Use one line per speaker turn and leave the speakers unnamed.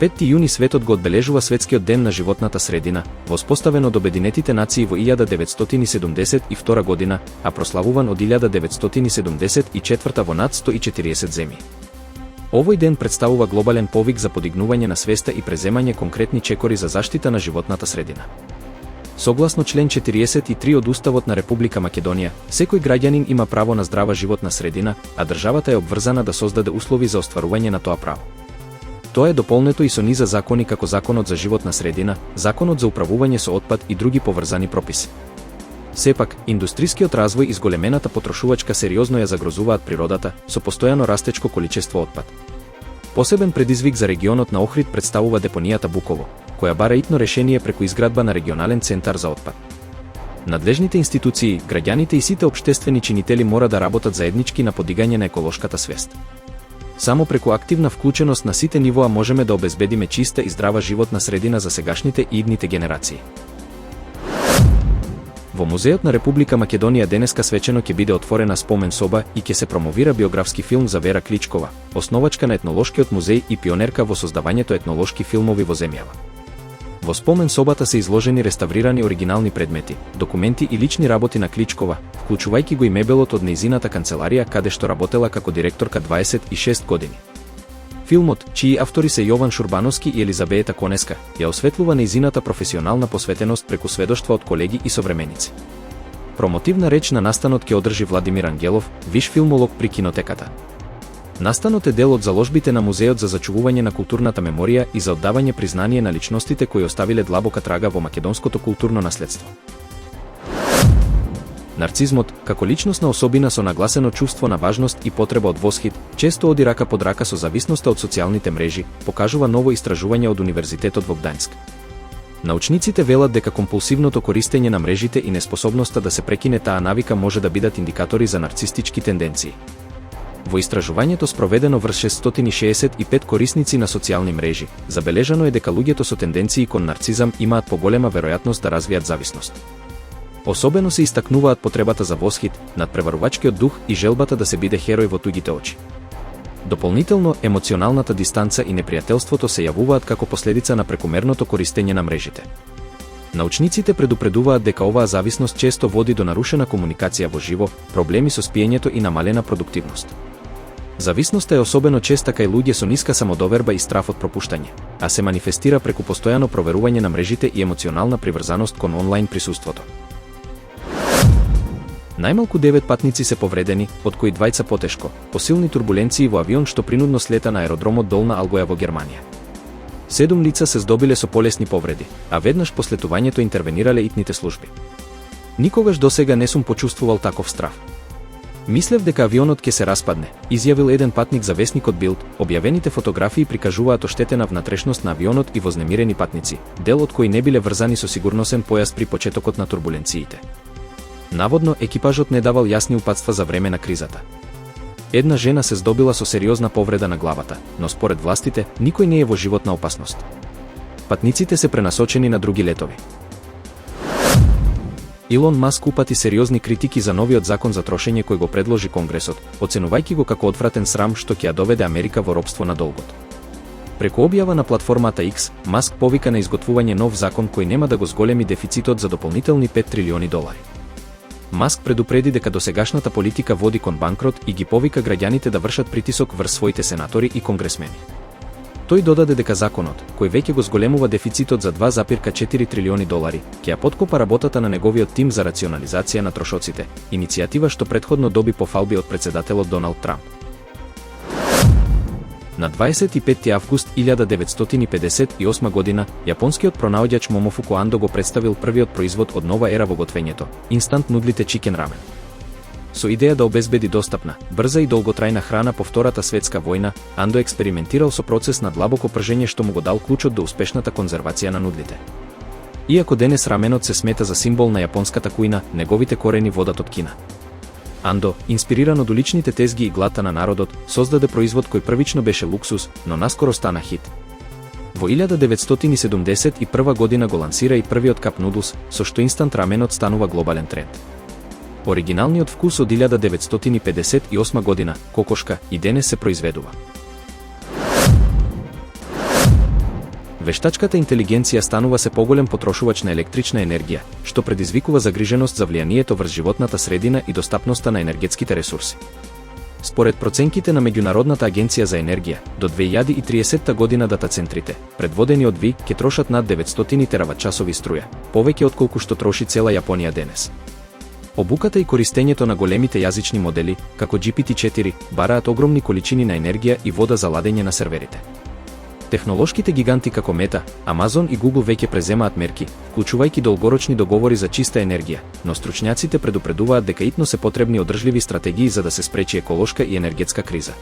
5 јуни светот го одбележува Светскиот ден на животната средина, воспоставен од Обединетите нации во 1972 година, а прославуван од 1974 во над 140 земји. Овој ден представува глобален повик за подигнување на свеста и преземање конкретни чекори за заштита на животната средина. Согласно член 43 од Уставот на Република Македонија, секој граѓанин има право на здрава животна средина, а државата е обврзана да создаде услови за остварување на тоа право. Тоа е дополнето и со низа закони како Законот за животна средина, Законот за управување со отпад и други поврзани прописи. Сепак, индустрискиот развој и зголемената потрошувачка сериозно ја загрозуваат природата со постојано растечко количество отпад. Посебен предизвик за регионот на Охрид представува депонијата Буково, која бара итно решение преку изградба на регионален центар за отпад. Надлежните институции, граѓаните и сите општествени чинители мора да работат заеднички на подигање на еколошката свест. Само преку активна вклученост на сите нивоа можеме да обезбедиме чиста и здрава животна средина за сегашните и идните генерации. Во Музеот на Република Македонија денеска свечено ќе биде отворена спомен соба и ќе се промовира биографски филм за Вера Кличкова, основачка на етнолошкиот музеј и пионерка во создавањето етнолошки филмови во земјава. Во спомен собата се изложени реставрирани оригинални предмети, документи и лични работи на Кличкова, вклучувајќи го и мебелот од нејзината канцеларија каде што работела како директорка 26 години. Филмот, чии автори се Јован Шурбановски и Елизабета Конеска, ја осветлува нејзината професионална посветеност преку сведоштва од колеги и современици. Промотивна реч на настанот ќе одржи Владимир Ангелов, виш филмолог при кинотеката. Настанот е дел од заложбите на Музеот за зачувување на културната меморија и за оддавање признание на личностите кои оставиле длабока трага во македонското културно наследство. Нарцизмот, како личностна особина со нагласено чувство на важност и потреба од восхит, често оди рака под рака со зависноста од социјалните мрежи, покажува ново истражување од Универзитетот во Гдаńsk. Научниците велат дека компулсивното користење на мрежите и неспособноста да се прекине таа навика може да бидат индикатори за нарцистички тенденции. Во истражувањето спроведено врз 665 корисници на социјални мрежи, забележано е дека луѓето со тенденции кон нарцизам имаат поголема веројатност да развијат зависност. Особено се истакнуваат потребата за восхит, надпреварувачкиот дух и желбата да се биде херој во туѓите очи. Дополнително, емоционалната дистанца и непријателството се јавуваат како последица на прекумерното користење на мрежите. Научниците предупредуваат дека оваа зависност често води до нарушена комуникација во живо, проблеми со спиењето и намалена продуктивност. Зависноста е особено честа кај луѓе со ниска самодоверба и страф од пропуштање, а се манифестира преку постојано проверување на мрежите и емоционална приврзаност кон онлайн присуството. Најмалку 9 патници се повредени, од кои 2 потешко, по силни турбуленции во авион што принудно слета на аеродромот Долна Алгоја во Германија. 7 лица се здобиле со полесни повреди, а веднаш по слетувањето интервенирале итните служби. Никогаш досега не сум почувствувал таков страв. Мислев дека авионот ќе се распадне, изјавил еден патник за весникот Билд. Објавените фотографии прикажуваат оштетена внатрешност на авионот и вознемирени патници, дел од кои не биле врзани со сигурносен појас при почетокот на турбуленциите. Наводно, екипажот не давал јасни упатства за време на кризата. Една жена се здобила со сериозна повреда на главата, но според властите, никој не е во животна опасност. Патниците се пренасочени на други летови. Илон Маск упати сериозни критики за новиот закон за трошење кој го предложи Конгресот, оценувајќи го како одвратен срам што ќе ја доведе Америка во робство на долгот. Преку објава на платформата X, Маск повика на изготвување нов закон кој нема да го зголеми дефицитот за дополнителни $5 трилиони. Маск предупреди дека досегашната политика води кон банкрот и ги повика граѓаните да вршат притисок врз своите сенатори и конгресмени. Тој додаде дека законот, кој веќе го зголемува дефицитот за $2,4 трилиони, ќе ја поткопа работата на неговиот тим за рационализација на трошоците, иницијатива што претходно доби пофалби од председателот Доналд Трамп. На 25 август 1958 година, јапонскиот пронаоѓач Момофуко Андо го представил првиот производ од нова ера во готвењето – инстант нудлите чикен рамен. Со идеја да обезбеди достапна, брза и долготрајна храна по Втората светска војна, Андо експериментирал со процес на длабоко пржење што му го дал клучот до успешната конзервација на нудлите. Иако денес раменот се смета за символ на јапонската кујна, неговите корени водат од Кина. Андо, инспириран од уличните тезги и глата на народот, создаде производ кој првично беше луксус, но наскоро стана хит. Во 1971 година го лансира и првиот кап нудлс, со што инстант раменот станува глобален тренд. Оригиналниот вкус од 1958 година, кокошка, и денес се произведува. Вештачката интелигенција станува се поголем потрошувач на електрична енергија, што предизвикува загриженост за влијанието врз животната средина и достапноста на енергетските ресурси. Според проценките на Меѓународната агенција за енергија, до 2030 година датацентрите, предводени од ВИ, ќе трошат над 900 тераватчасови струја, повеќе отколку што троши цела Јапонија денес. Обуката и користењето на големите јазични модели, како GPT-4, бараат огромни количини на енергија и вода за ладење на серверите. Технолошките гиганти како Мета, Амазон и Google веќе преземаат мерки, вклучувајќи долгорочни договори за чиста енергија, но стручњаците предупредуваат дека итно се потребни одржливи стратегии за да се спречи еколошка и енергетска криза.